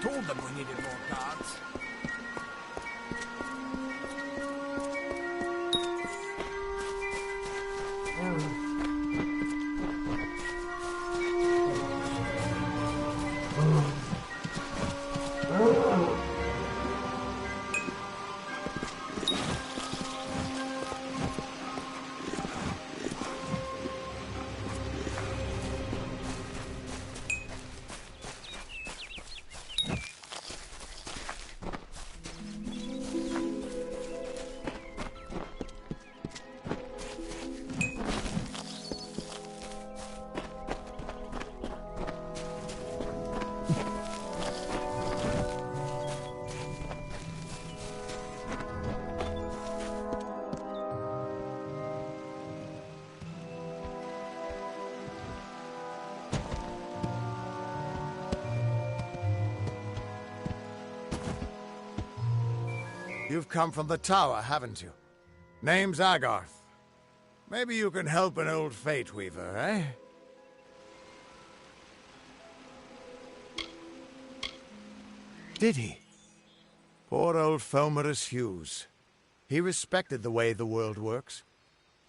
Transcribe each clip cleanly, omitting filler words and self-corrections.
Told them we needed more guards. You've come from the tower, haven't you? Name's Agarth. Maybe you can help an old Fate Weaver, eh? Did he? Poor old Fomerus Hughes. He respected the way the world works.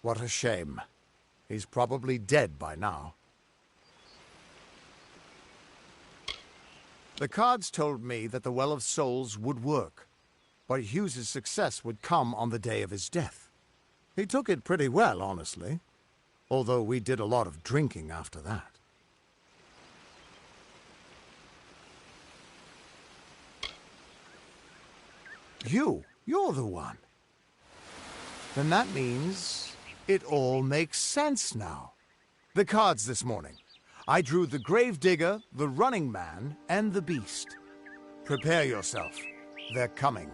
What a shame. He's probably dead by now. The cards told me that the Well of Souls would work, but Hughes's success would come on the day of his death. He took it pretty well, honestly, although we did a lot of drinking after that. You're the one. Then that means it all makes sense now. The cards this morning. I drew the Gravedigger, the Running Man, and the Beast. Prepare yourself. They're coming.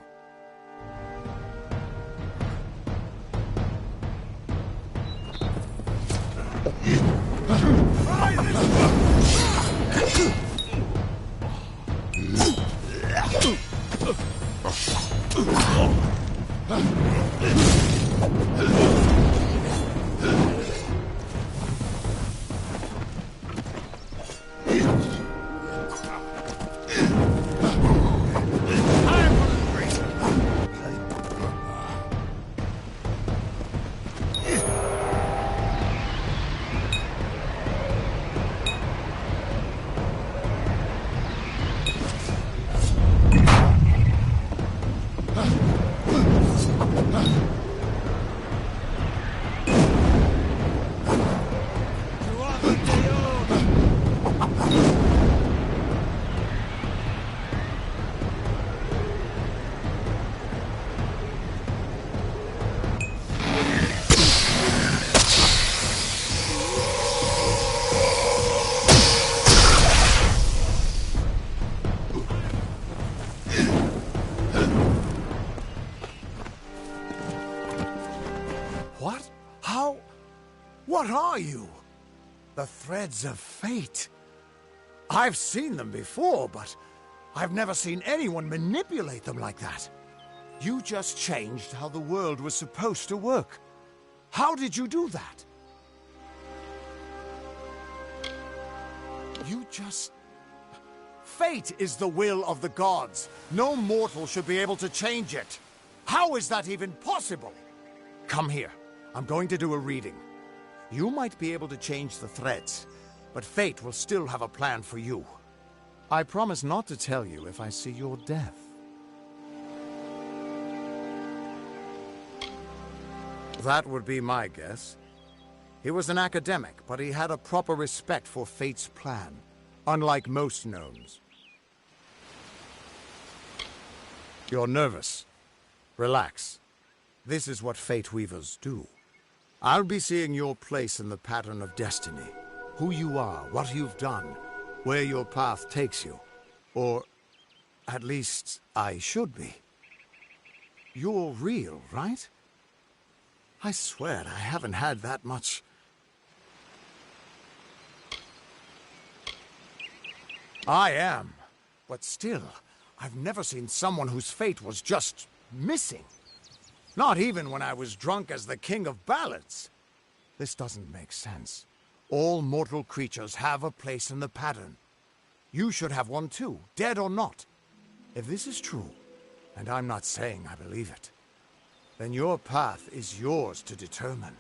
What are you? The threads of fate. I've seen them before, but I've never seen anyone manipulate them like that. You just changed how the world was supposed to work. How did you do that? Fate is the will of the gods. No mortal should be able to change it. How is that even possible? Come here. I'm going to do a reading. You might be able to change the threads, but fate will still have a plan for you. I promise not to tell you if I see your death. That would be my guess. He was an academic, but he had a proper respect for fate's plan, unlike most gnomes. You're nervous. Relax. This is what Fate Weavers do. I'll be seeing your place in the pattern of destiny. Who you are, what you've done. where your path takes you. Or, at least, I should be. You're real, right? I swear I haven't had that much... I am. But still, I've never seen someone whose fate was just missing. Not even when I was drunk as the King of Ballads. This doesn't make sense. All mortal creatures have a place in the pattern. You should have one too, dead or not. If this is true, and I'm not saying I believe it, then your path is yours to determine.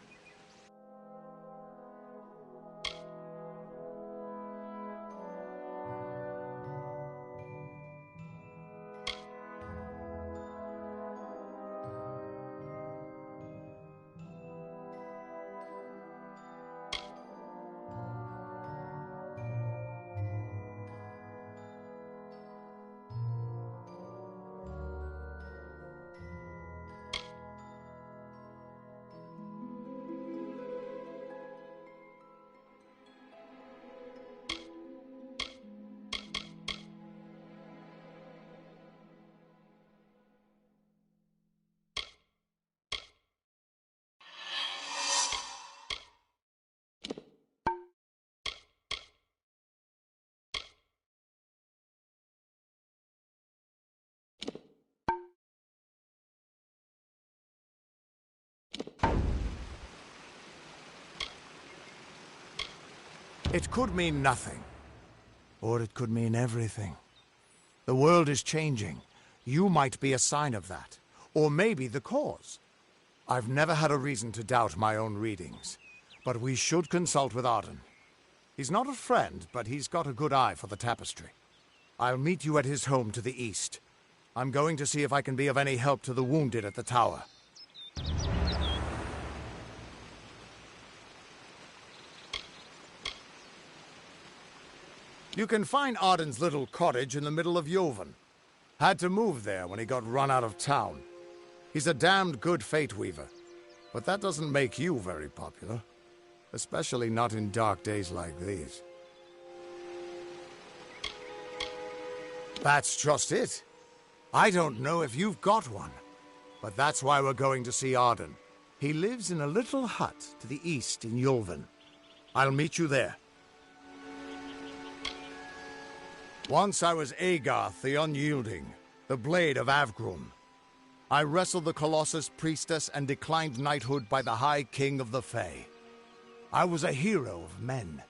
It could mean nothing, or it could mean everything. The world is changing. You might be a sign of that, or maybe the cause. I've never had a reason to doubt my own readings, but we should consult with Arden. He's not a friend, but he's got a good eye for the tapestry. I'll meet you at his home to the east. I'm going to see if I can be of any help to the wounded at the tower. You can find Arden's little cottage in the middle of Joven. Had to move there when he got run out of town. He's a damned good fate weaver, but that doesn't make you very popular. Especially not in dark days like these. That's just it. I don't know if you've got one, but that's why we're going to see Arden. He lives in a little hut to the east in Joven. I'll meet you there. Once I was Agarth the Unyielding, the Blade of Avgrum. I wrestled the Colossus Priestess and declined knighthood by the High King of the Fae. I was a hero of men,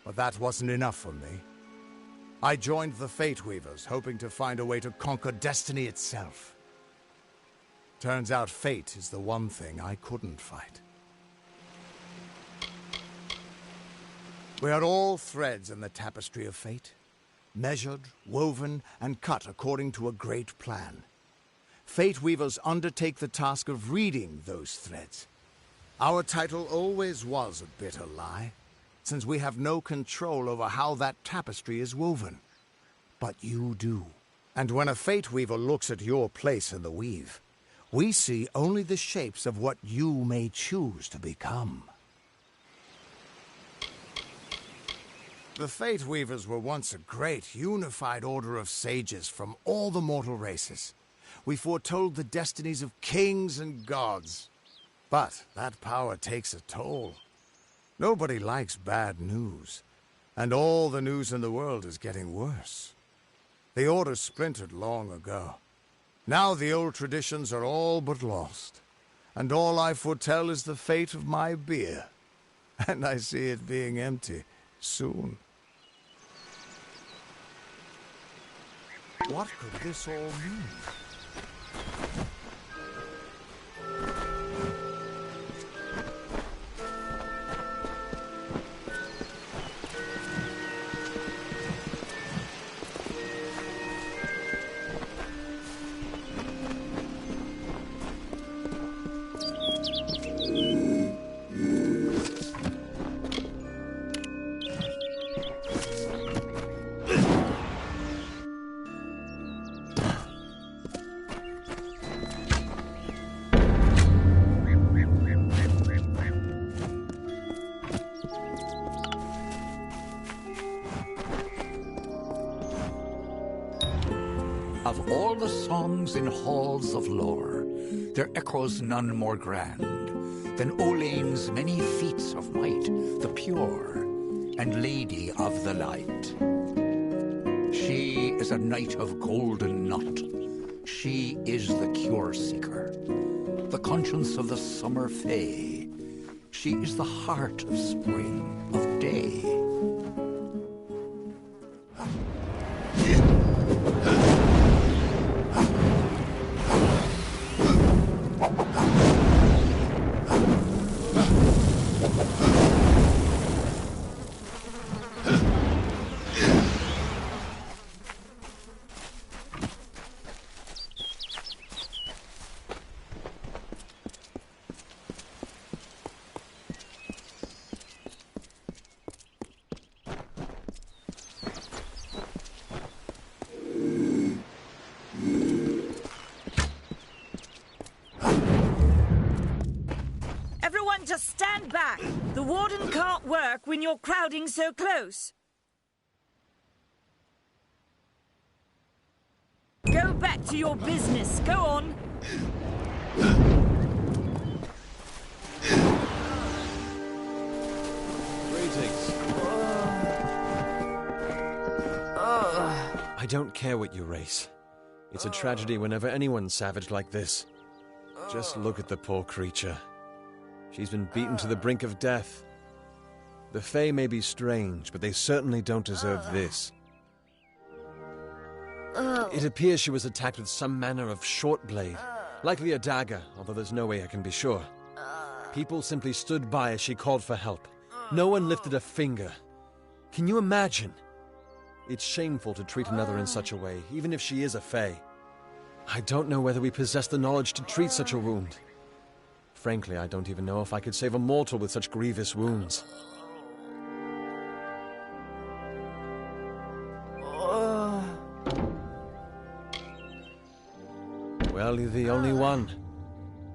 but that wasn't enough for me. I joined the Fate Weavers, hoping to find a way to conquer destiny itself. Turns out fate is the one thing I couldn't fight. We are all threads in the tapestry of fate. Measured, woven, and cut according to a great plan. Fate Weavers undertake the task of reading those threads. Our title always was a bitter lie, since we have no control over how that tapestry is woven. But you do. And when a Fate Weaver looks at your place in the weave, we see only the shapes of what you may choose to become. The Fate Weavers were once a great, unified order of sages from all the mortal races. We foretold the destinies of kings and gods. But that power takes a toll. Nobody likes bad news, and all the news in the world is getting worse. The Order splintered long ago. Now the old traditions are all but lost, and all I foretell is the fate of my beer. And I see it being empty soon. What could this all mean? Of all the songs in halls of lore, there echoes none more grand than Olane's many feats of might, the pure and lady of the light. She is a knight of golden knot. She is the cure seeker, the conscience of the summer fae. She is the heart of spring, of day. Just stand back. The warden can't work when you're crowding so close. Go back to your business. Go on. Greetings. I don't care what you race. It's a tragedy whenever anyone's savage like this. Just look at the poor creature. She's been beaten to the brink of death. The Fae may be strange, but they certainly don't deserve this. It appears she was attacked with some manner of short blade, likely a dagger, although there's no way I can be sure. People simply stood by as she called for help. No one lifted a finger. Can you imagine? It's shameful to treat another in such a way, even if she is a Fae. I don't know whether we possess the knowledge to treat such a wound. Frankly, I don't even know if I could save a mortal with such grievous wounds. Well, you're the only one.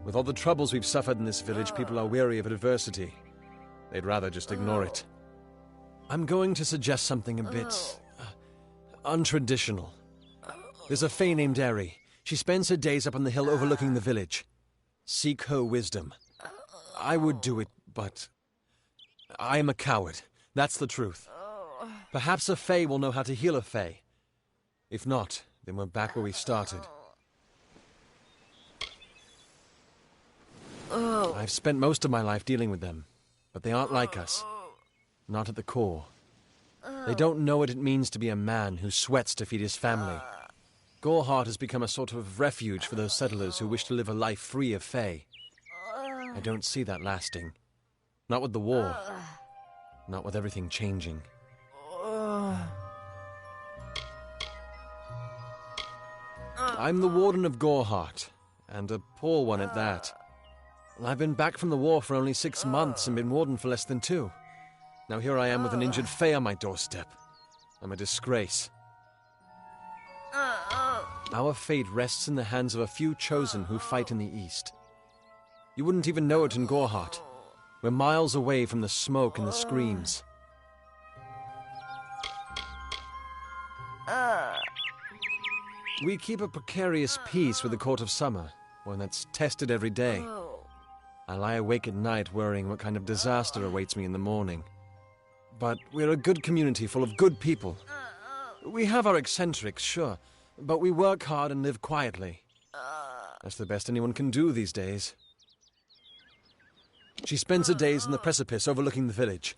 With all the troubles we've suffered in this village, people are weary of adversity. They'd rather just ignore it. I'm going to suggest something a bit untraditional. There's a Fae named Eri. She spends her days up on the hill overlooking the village. Seek her wisdom. I would do it, but I am a coward. That's the truth. Perhaps a Fae will know how to heal a Fae. If not, then we're back where we started. I've spent most of my life dealing with them, but they aren't like us. Not at the core. They don't know what it means to be a man who sweats to feed his family. Goreheart has become a sort of refuge for those settlers who wish to live a life free of Fae. I don't see that lasting. Not with the war. Not with everything changing. I'm the warden of Goreheart, and a poor one at that. I've been back from the war for only 6 months and been warden for less than 2. Now here I am with an injured Fae on my doorstep. I'm a disgrace. Our fate rests in the hands of a few chosen who fight in the east. You wouldn't even know it in Goreheart. We're miles away from the smoke and the screams. We keep a precarious peace with the Court of Summer, one that's tested every day. I lie awake at night worrying what kind of disaster awaits me in the morning. But we're a good community full of good people. We have our eccentrics, sure, but we work hard and live quietly. That's the best anyone can do these days. She spends her days on the precipice overlooking the village.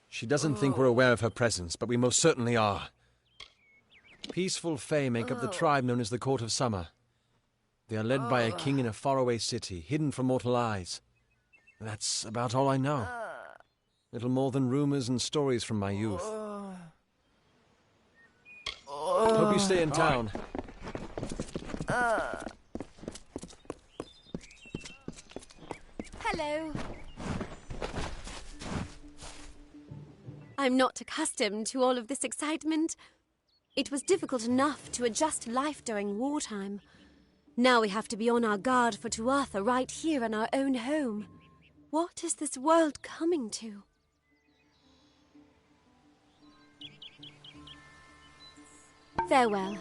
She doesn't think we're aware of her presence, but we most certainly are. Peaceful Fae make up the tribe known as the Court of Summer. They are led by a king in a faraway city, hidden from mortal eyes. That's about all I know. Little more than rumors and stories from my youth. Hope you stay in town. Hello. I'm not accustomed to all of this excitement. It was difficult enough to adjust to life during wartime. Now we have to be on our guard for Tuatha right here in our own home. What is this world coming to? Farewell.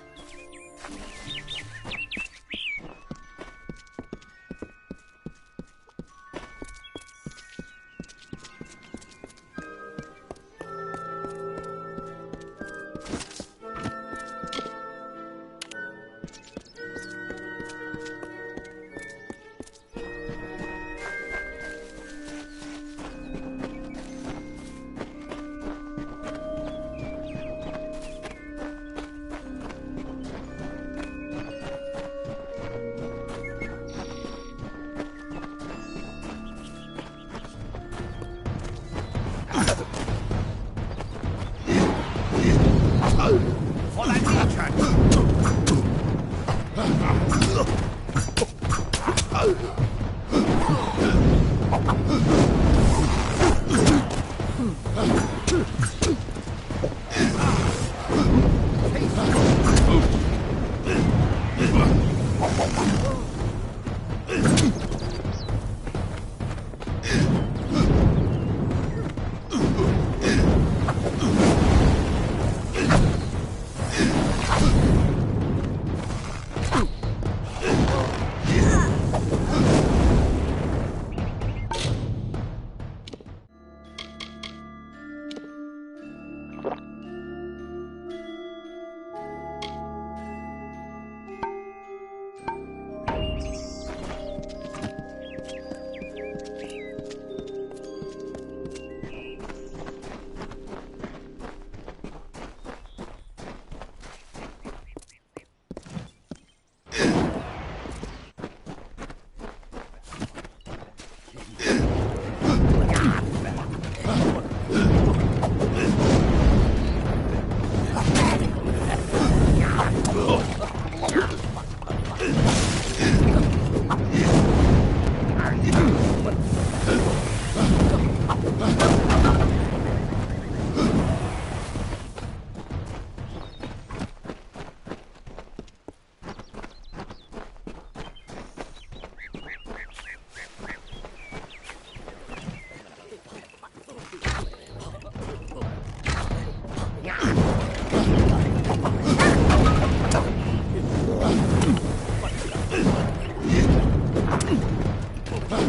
For that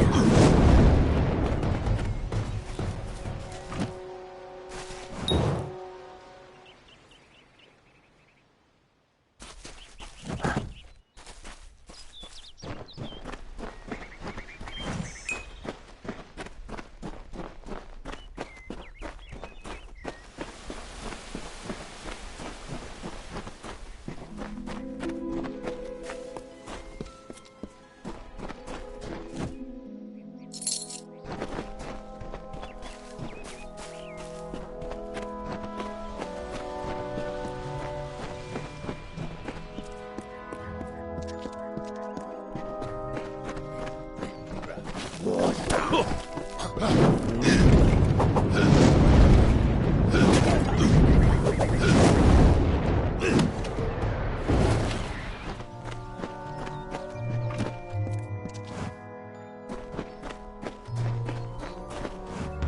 legion!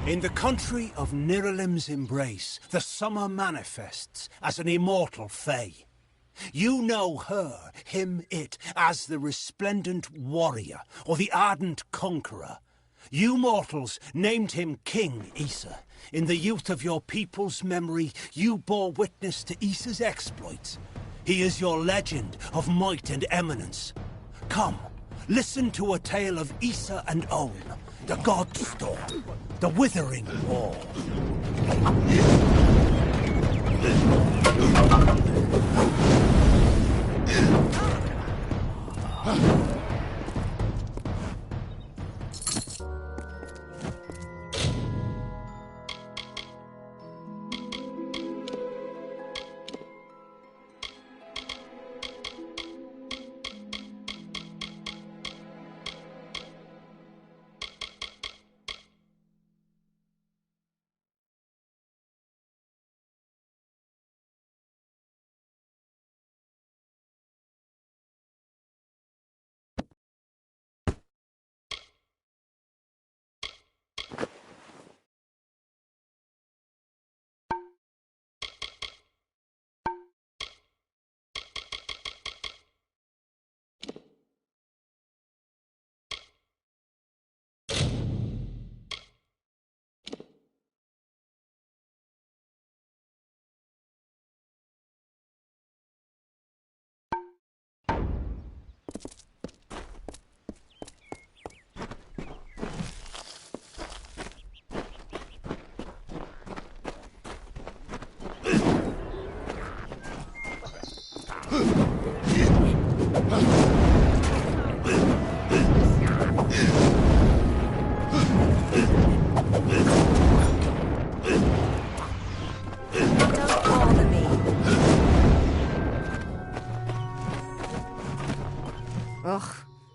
In the country of Niralim's embrace, the summer manifests as an immortal fae. You know her, him, it, as the resplendent warrior, or the ardent conqueror. You mortals named him King Issa. In the youth of your people's memory, you bore witness to Issa's exploits. He is your legend of might and eminence. Come, listen to a tale of Issa and Own, the God Storm, the Withering Wall.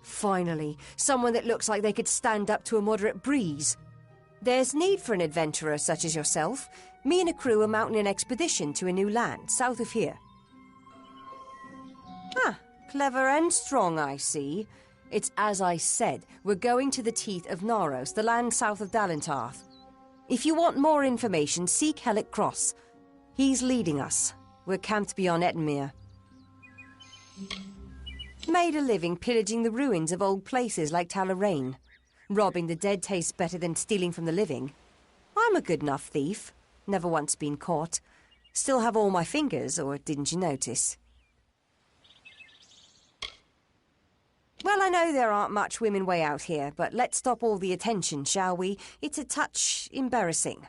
Finally, someone that looks like they could stand up to a moderate breeze. There's need for an adventurer such as yourself. Me and a crew are mounting an expedition to a new land, south of here. Ah, clever and strong, I see. It's as I said, we're going to the teeth of Naros, the land south of Dalentarth. If you want more information, seek Hellick Cross. He's leading us. We're camped beyond Ettenmere. Made a living pillaging the ruins of old places like Talarain. Robbing the dead tastes better than stealing from the living. I'm a good enough thief. Never once been caught. Still have all my fingers, or didn't you notice? Well, I know there aren't much women way out here, but let's stop all the attention, shall we? It's a touch embarrassing.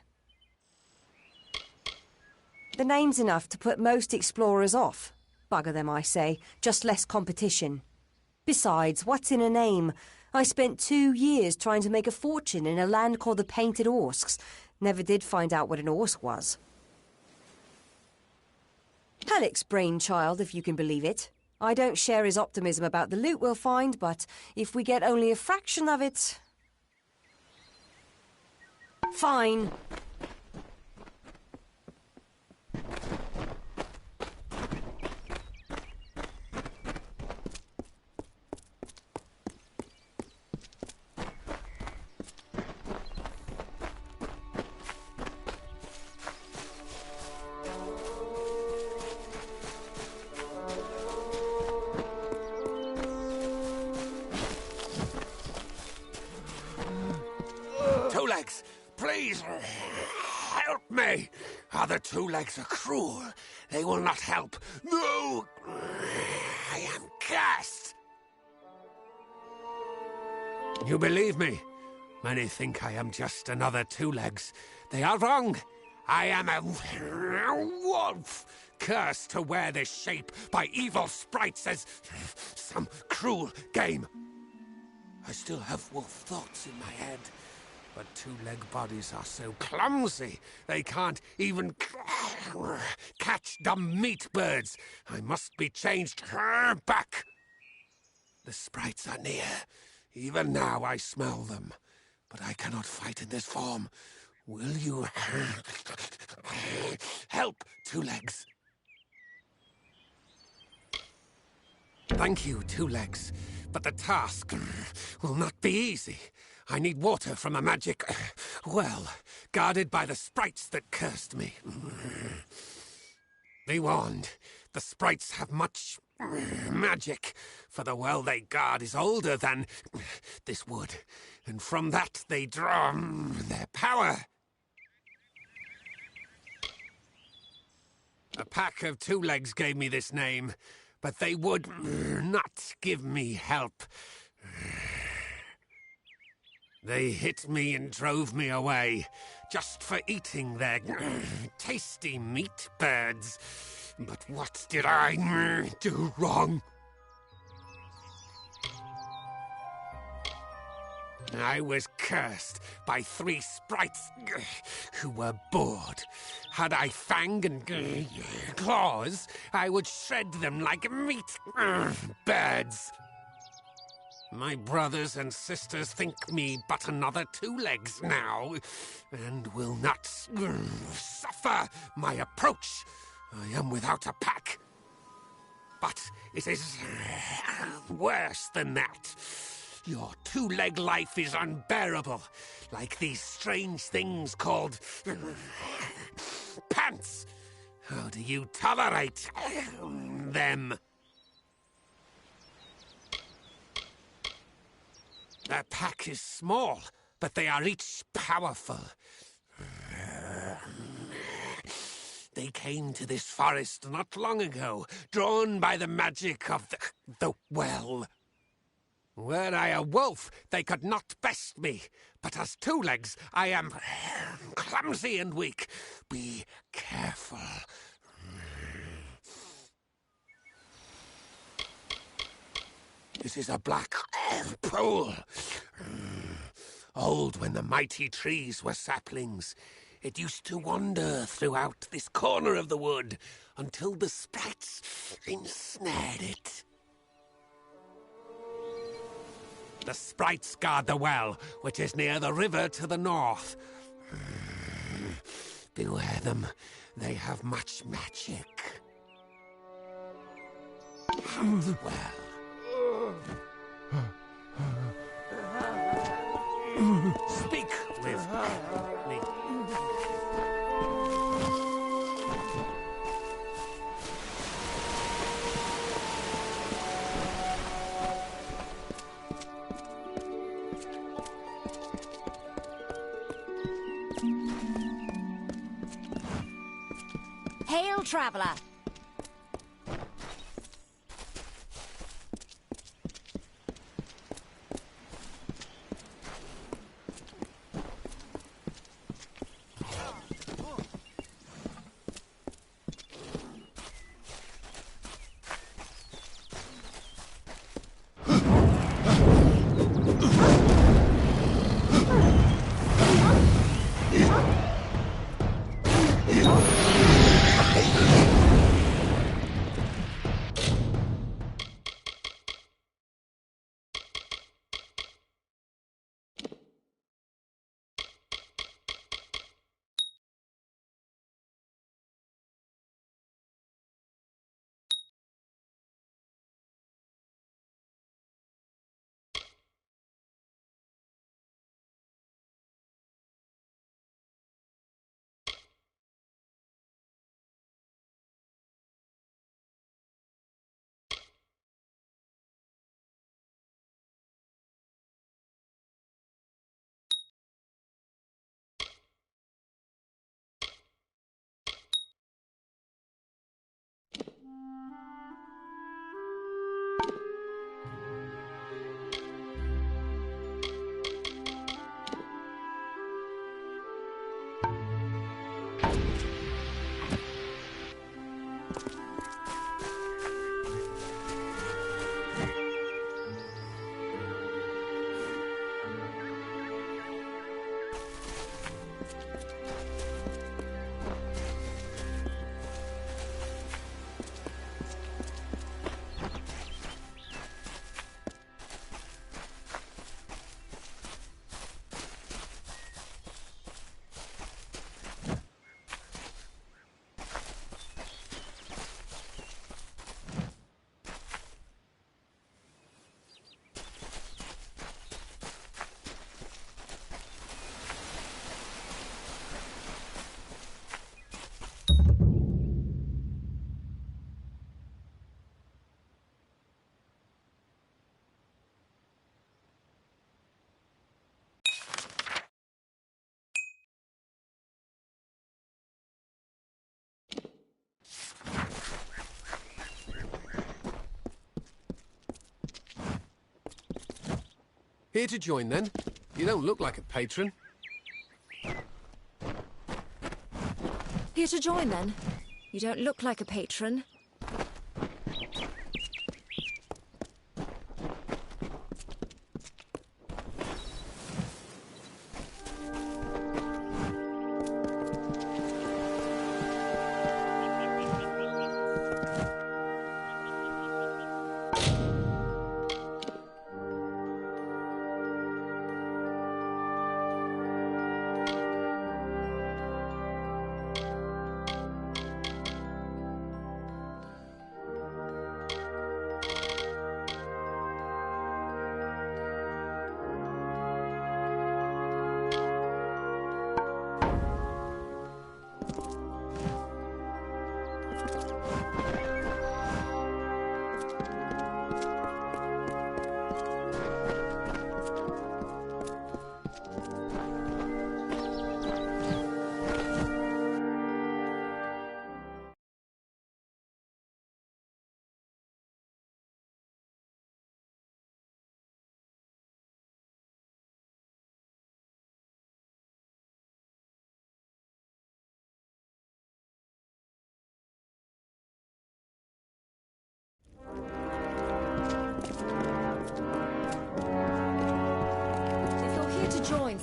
The name's enough to put most explorers off. Bugger them, I say. Just less competition. Besides, what's in a name? I spent 2 years trying to make a fortune in a land called the Painted Orsks. Never did find out what an Orsk was. Hellick's brainchild, if you can believe it. I don't share his optimism about the loot we'll find, but if we get only a fraction of it... Fine. Please, help me. Other two legs are cruel. They will not help. No! I am cursed. You believe me? Many think I am just another two legs. They are wrong. I am a wolf, cursed to wear this shape by evil sprites as some cruel game. I still have wolf thoughts in my head. But two-leg bodies are so clumsy, they can't even catch dumb meat birds. I must be changed back. The sprites are near. Even now I smell them. But I cannot fight in this form. Will you help, Two Legs? Thank you, Two Legs. But the task will not be easy. I need water from a magic well, guarded by the sprites that cursed me. Be warned, the sprites have much magic, for the well they guard is older than this wood, and from that they draw their power. A pack of Two Legs gave me this name, but they would not give me help. They hit me and drove me away, just for eating their tasty meat birds. But what did I do wrong? I was cursed by 3 sprites who were bored. Had I fang and claws, I would shred them like meat birds. My brothers and sisters think me but another Two Legs now, and will not suffer my approach. I am without a pack. But it is worse than that. Your two-leg life is unbearable, like these strange things called pants. How do you tolerate them? Their pack is small, but they are each powerful. They came to this forest not long ago, drawn by the magic of the well. Were I a wolf, they could not best me. But as two legs, I am clumsy and weak. Be careful. This is a black pool. Old when the mighty trees were saplings. It used to wander throughout this corner of the wood until the sprites ensnared it. The sprites guard the well, which is near the river to the north. Beware them. They have much magic. Well. Speak with me. Hail, traveler! Here to join, then? You don't look like a patron. Here to join, then? You don't look like a patron.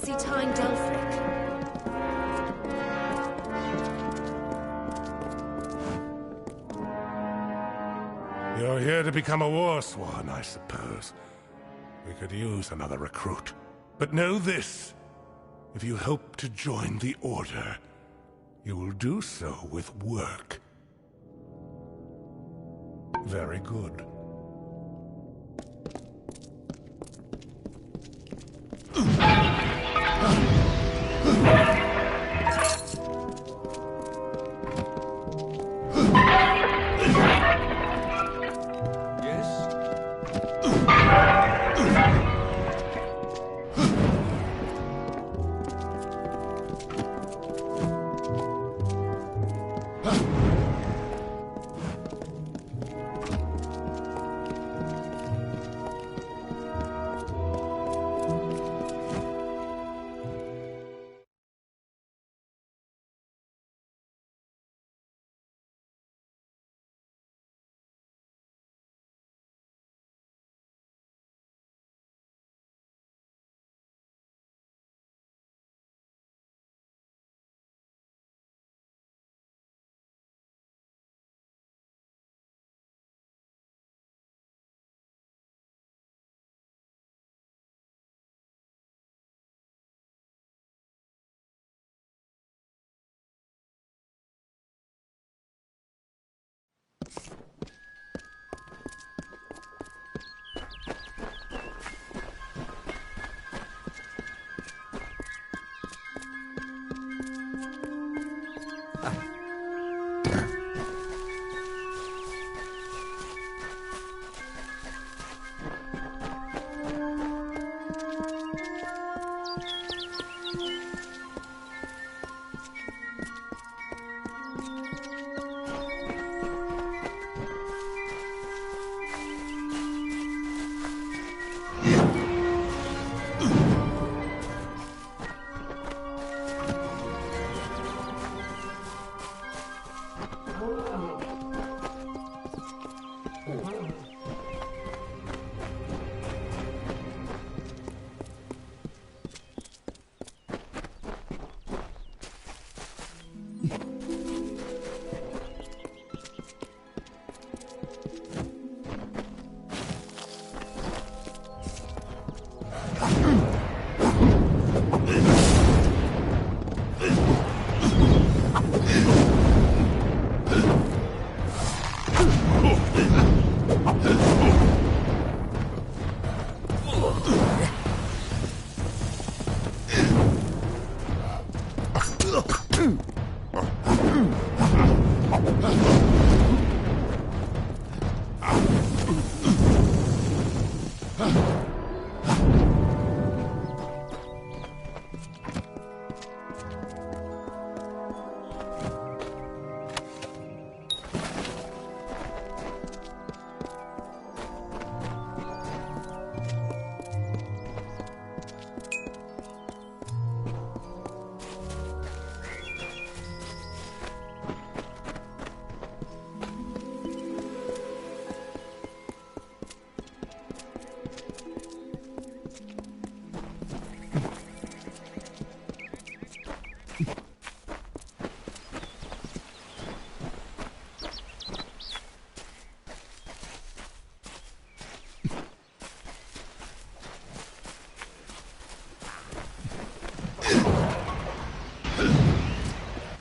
fancy tying Delphric. You're here to become a war swan, I suppose. We could use another recruit. But know this. If you hope to join the Order, you will do so with work. Very good.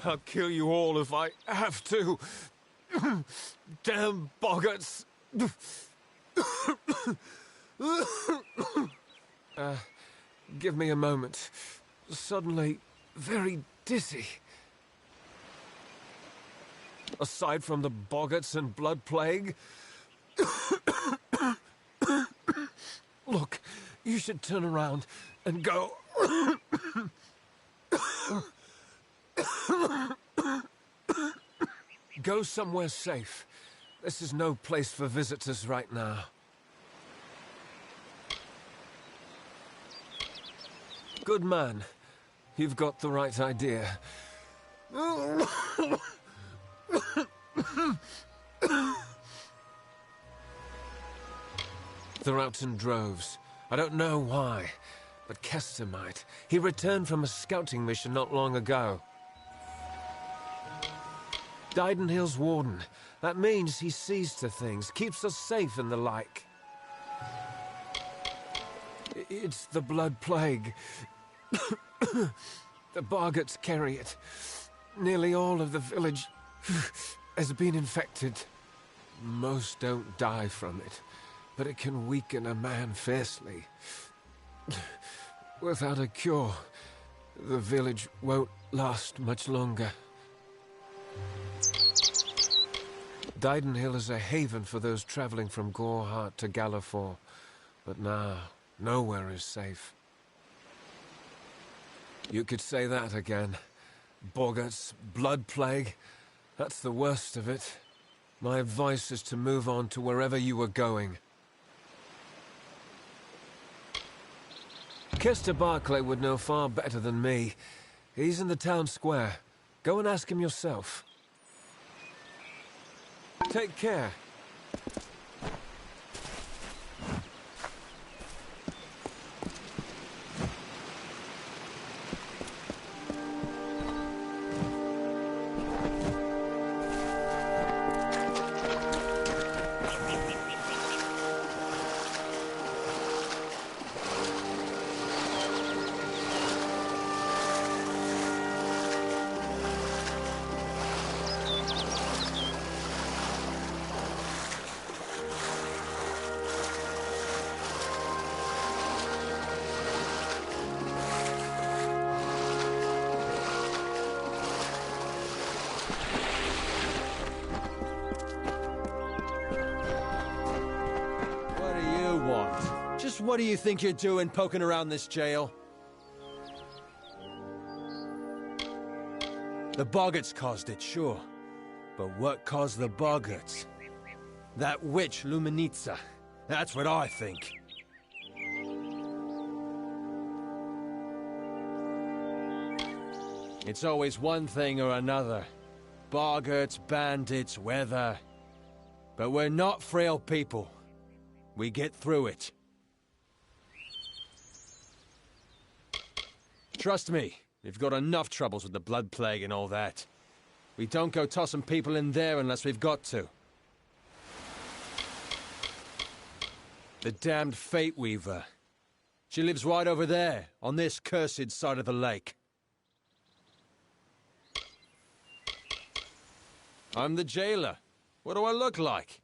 I'll kill you all if I have to. Damn boggarts. Give me a moment. Suddenly, very dizzy. Aside from the boggarts and blood plague. Look, you should turn around and go. Go somewhere safe. This is no place for visitors right now. Good man. You've got the right idea. They're out in droves. I don't know why. But Kester might. He returned from a scouting mission not long ago. Didenhill's warden. That means he sees to things, keeps us safe and the like. It's the blood plague. The Bargats carry it. Nearly all of the village has been infected. Most don't die from it, but it can weaken a man fiercely. Without a cure, the village won't last much longer. Didenhill is a haven for those traveling from Gorehart to Galliford, but now, nowhere is safe. You could say that again. Boggarts, blood plague, that's the worst of it. My advice is to move on to wherever you were going. Kester Barclay would know far better than me. He's in the town square. Go and ask him yourself. Take care. What do you think you're doing poking around this jail? The Boggarts caused it, sure. But what caused the Boggarts? That witch, Luminitsa. That's what I think. It's always one thing or another. Boggarts, bandits, weather. But we're not frail people. We get through it. Trust me, we've got enough troubles with the blood plague and all that. We don't go tossing people in there unless we've got to. The damned Fate Weaver. She lives right over there, on this cursed side of the lake. I'm the jailer. What do I look like?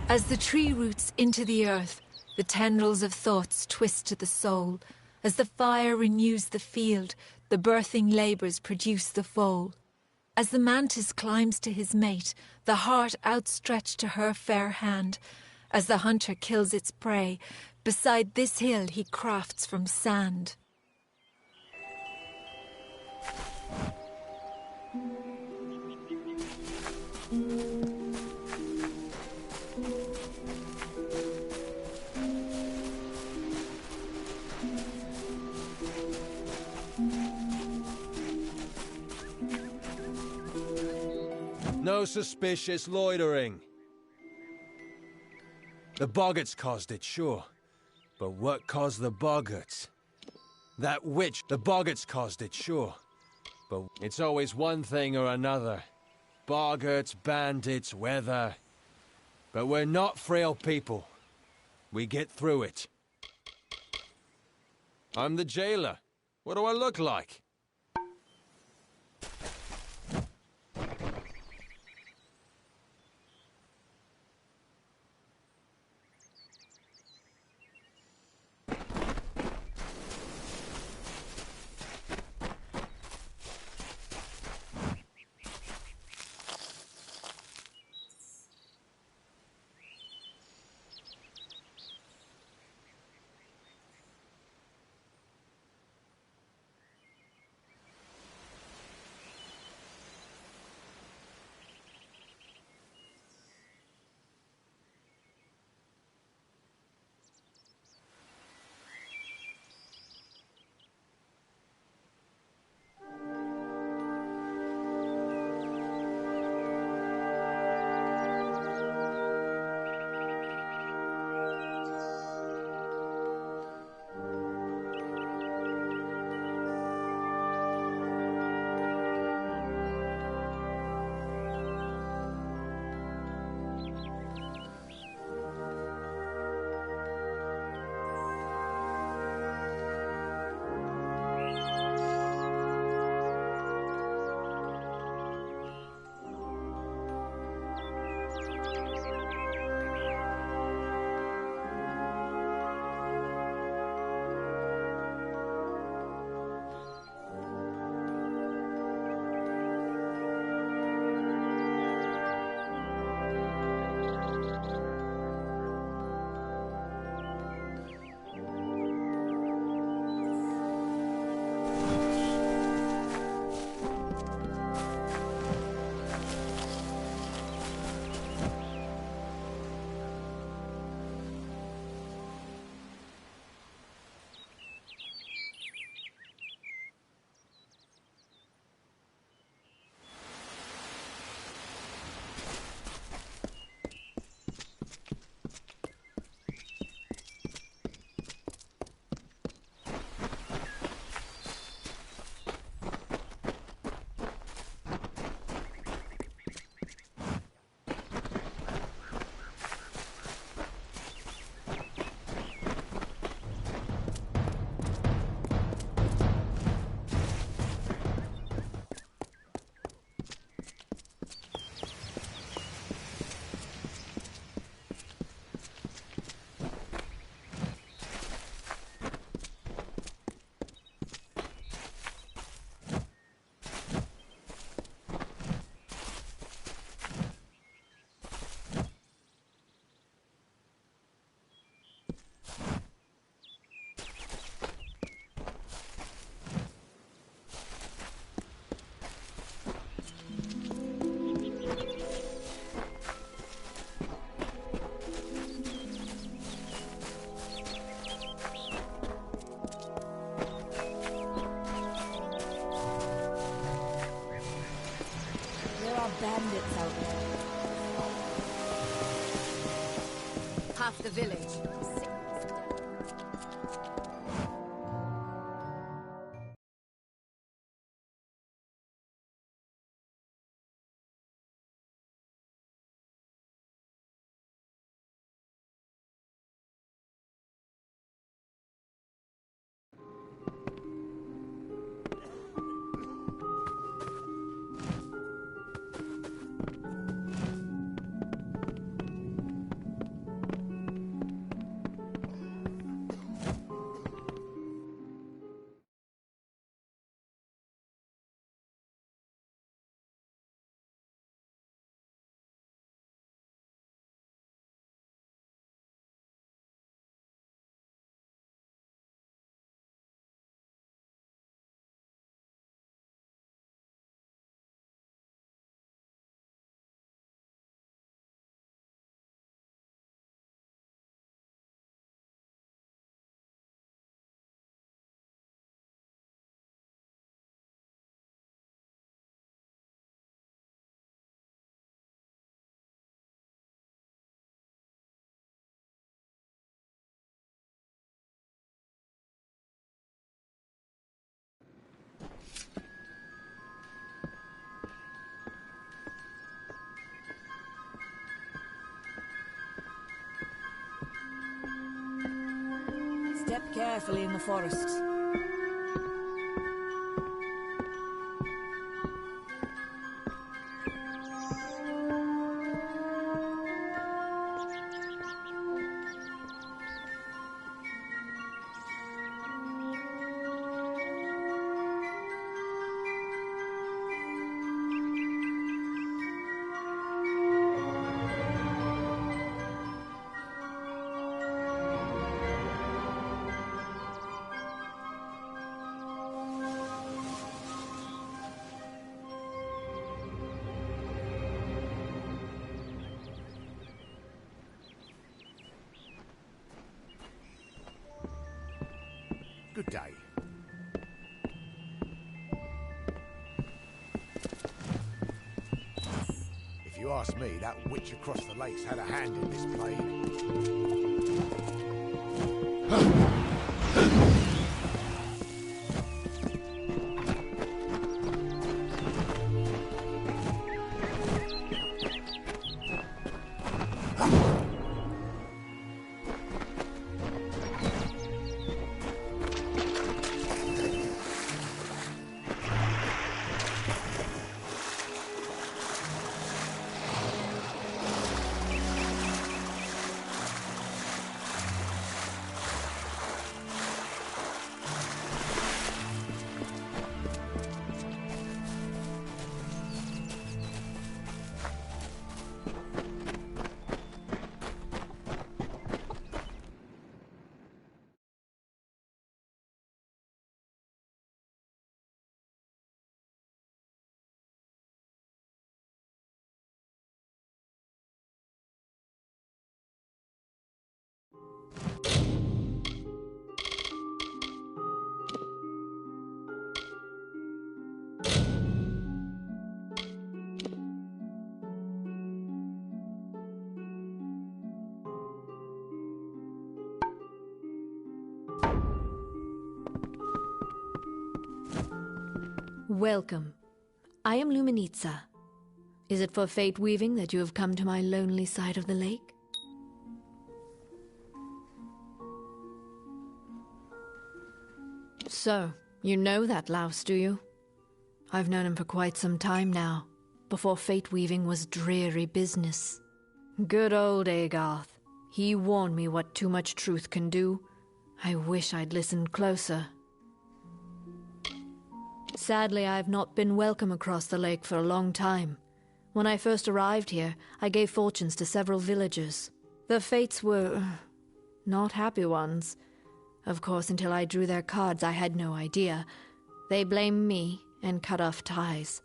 As the tree roots into the earth, the tendrils of thoughts twist to the soul. As the fire renews the field, the birthing labours produce the foal. As the mantis climbs to his mate, the heart outstretched to her fair hand. As the hunter kills its prey, beside this hill he crafts from sand. No suspicious loitering. The Boggarts caused it, sure. But what caused the Boggarts? That witch, the Boggarts caused it, sure. But it's always one thing or another. Boggarts, bandits, weather. But we're not frail people. We get through it. I'm the jailer. What do I look like? bandits out there. Half the village. Step carefully in the forests. Good day. If you ask me, that witch across the lake's had a hand in this plague. Welcome. I am Luminitza. Is it for fate weaving that you have come to my lonely side of the lake? So, you know that louse, do you? I've known him for quite some time now, before fate weaving was dreary business. Good old Agarth. He warned me what too much truth can do. I wish I'd listened closer. Sadly, I've not been welcome across the lake for a long time. When I first arrived here, I gave fortunes to several villagers. The fates were not happy ones. Of course, until I drew their cards, I had no idea. They blamed me and cut off ties.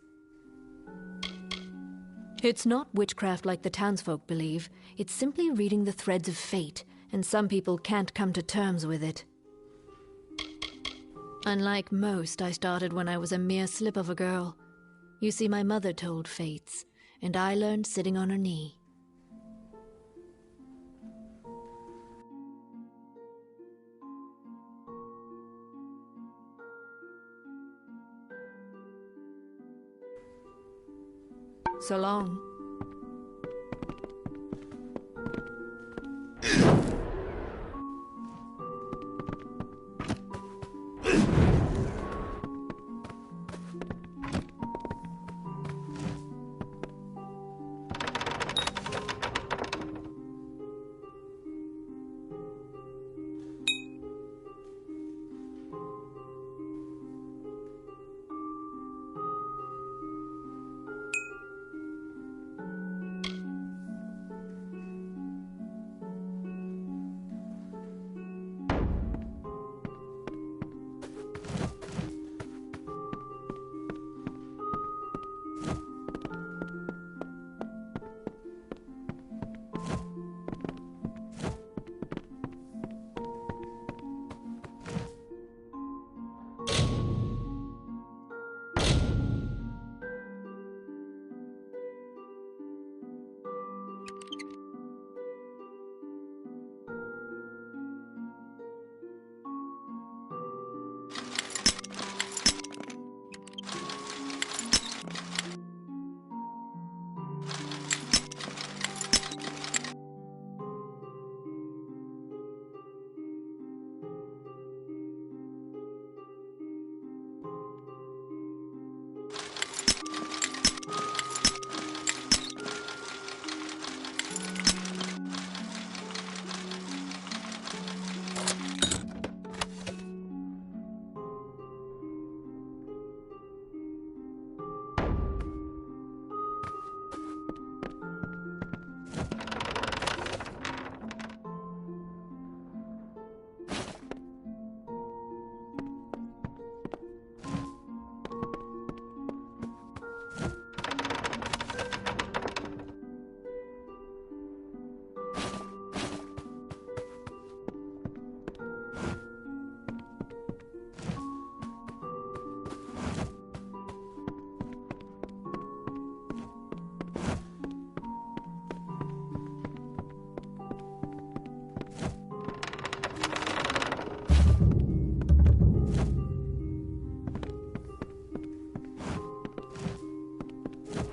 It's not witchcraft like the townsfolk believe. It's simply reading the threads of fate, and some people can't come to terms with it. Unlike most, I started when I was a mere slip of a girl. You see, my mother told fates, and I learned sitting on her knee. So long.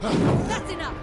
That's enough!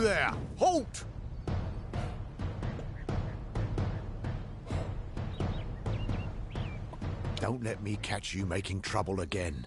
There! Halt! Don't let me catch you making trouble again.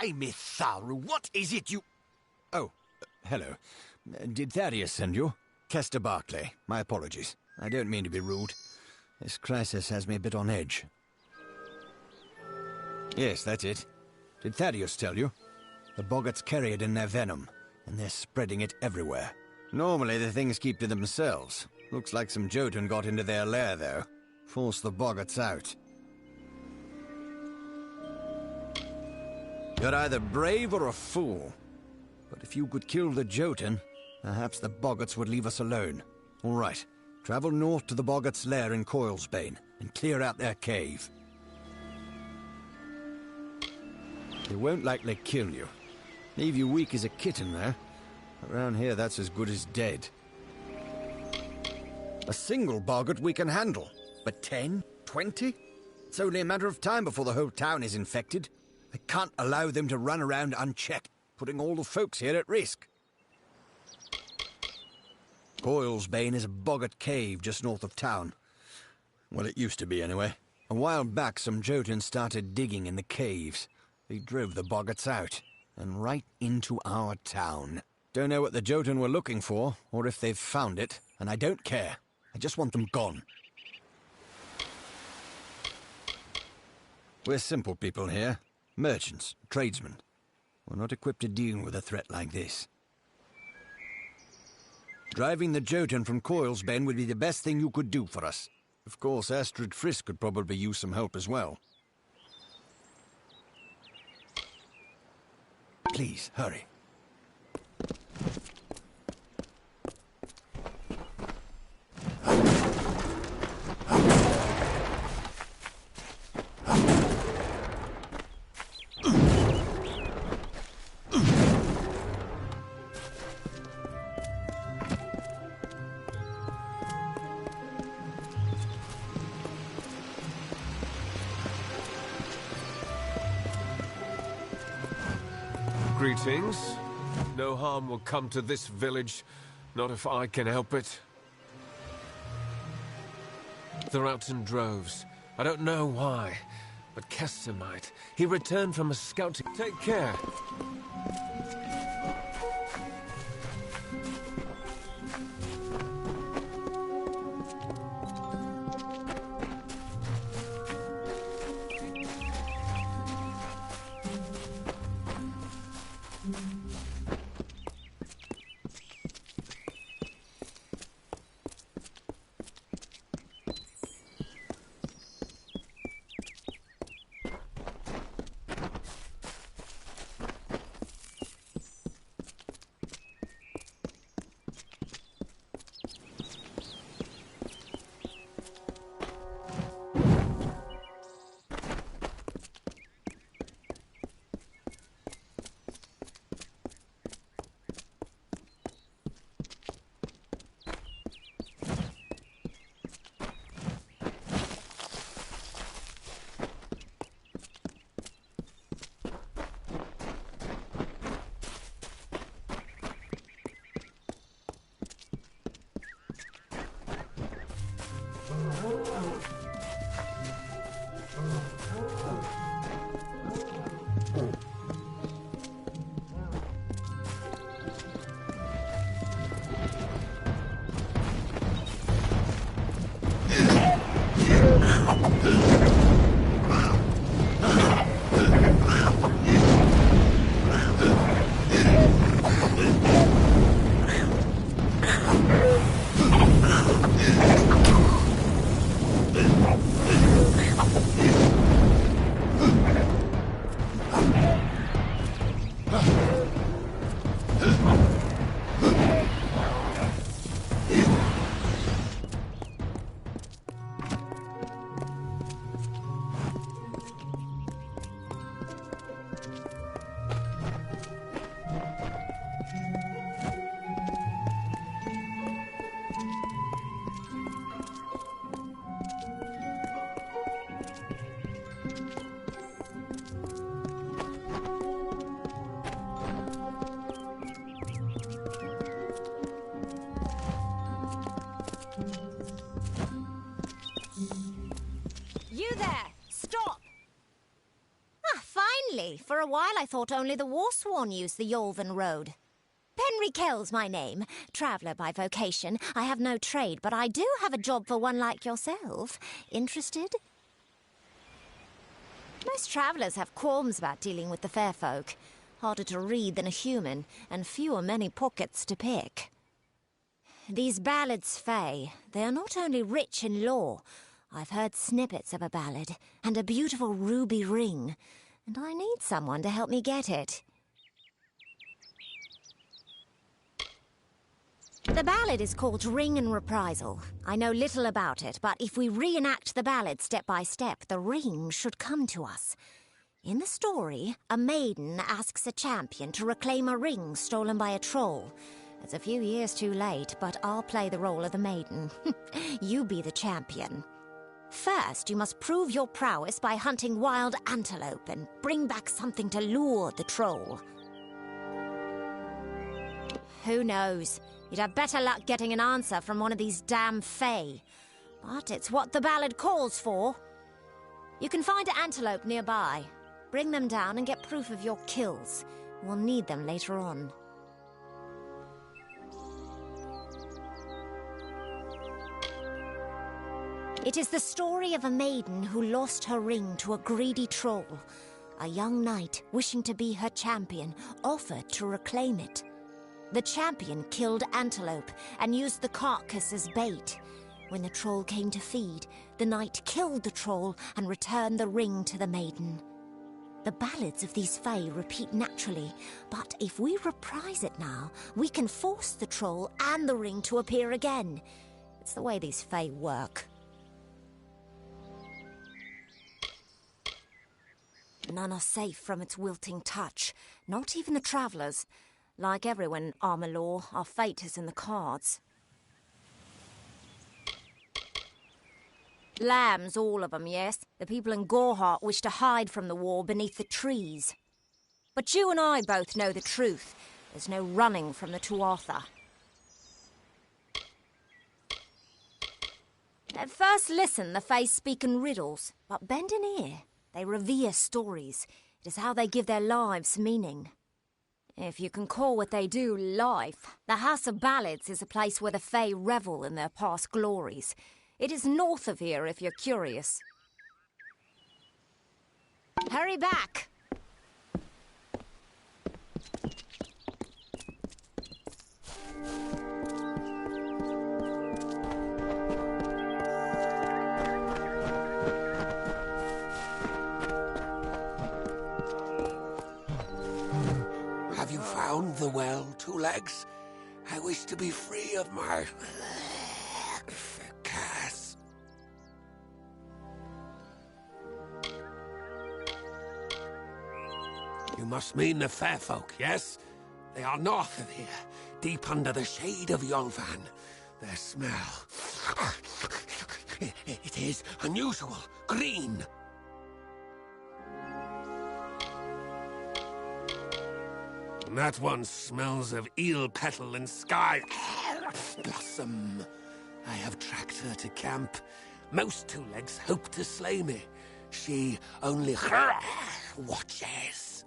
Say, Mitharu, what is it you... Oh, hello. Did Thaddeus send you? Kester Barclay. My apologies. I don't mean to be rude. This crisis has me a bit on edge. Yes, that's it. Did Thaddeus tell you? The boggarts carry it in their venom, and they're spreading it everywhere. Normally the things keep to themselves. Looks like some Jotun got into their lair, though. Forced the boggarts out. You're either brave or a fool. But if you could kill the Jotun, perhaps the boggarts would leave us alone. All right. Travel north to the boggarts' lair in Coilsbane, and clear out their cave. They won't likely kill you. Leave you weak as a kitten, though. Around here, that's as good as dead. A single boggart we can handle. But 10? 20? It's only a matter of time before the whole town is infected. I can't allow them to run around unchecked, putting all the folks here at risk. Coilsbane is a boggart cave just north of town. Well, it used to be, anyway. A while back, some Jotun started digging in the caves. They drove the boggarts out, and right into our town. Don't know what the Jotun were looking for, or if they've found it, and I don't care. I just want them gone. We're simple people here. Merchants, tradesmen. We're not equipped to deal with a threat like this. Driving the Jotun from Coilsbane would be the best thing you could do for us. Of course, Astrid Frisk could probably use some help as well. Please, hurry. Greetings. No harm will come to this village, not if I can help it. They're out in droves. I don't know why, but Kester might. He returned from a scouting. Take care. Really? For a while I thought only the Warsworn used the Yolven Road. Penry Kell's my name. Traveller by vocation. I have no trade, but I do have a job for one like yourself. Interested? Most travellers have qualms about dealing with the fair folk. Harder to read than a human, and fewer many pockets to pick. These ballads, Fae, they are not only rich in lore. I've heard snippets of a ballad, and a beautiful ruby ring, and I need someone to help me get it. The ballad is called Ring and Reprisal. I know little about it, but if we reenact the ballad step by step, the ring should come to us. In the story, a maiden asks a champion to reclaim a ring stolen by a troll. It's a few years too late, but I'll play the role of the maiden. You be the champion. First, you must prove your prowess by hunting wild antelope and bring back something to lure the troll. Who knows? You'd have better luck getting an answer from one of these damn Fae. But it's what the ballad calls for. You can find an antelope nearby. Bring them down and get proof of your kills. We'll need them later on. It is the story of a maiden who lost her ring to a greedy troll. A young knight, wishing to be her champion, offered to reclaim it. The champion killed antelope and used the carcass as bait. When the troll came to feed, the knight killed the troll and returned the ring to the maiden. The ballads of these Fae repeat naturally, but if we reprise it now, we can force the troll and the ring to appear again. It's the way these Fae work. None are safe from its wilting touch, not even the travellers. Like everyone in Amalur, our fate is in the cards. Lambs, all of them, yes. The people in Gorhart wish to hide from the war beneath the trees. But you and I both know the truth. There's no running from the Tuatha. At first listen, the Fae speak in riddles, but bend an ear. They revere stories. It is how they give their lives meaning. If you can call what they do life, the House of Ballads is a place where the Fae revel in their past glories. It is north of here if you're curious. Hurry back! Have you found the well, Two Legs? I wish to be free of my curse. You must mean the fair folk, yes? They are north of here, deep under the shade of Yolvan. Their smell... It is unusual, green. That one smells of eel petal and sky blossom. I have tracked her to camp. Most Two Legs hope to slay me. She only watches.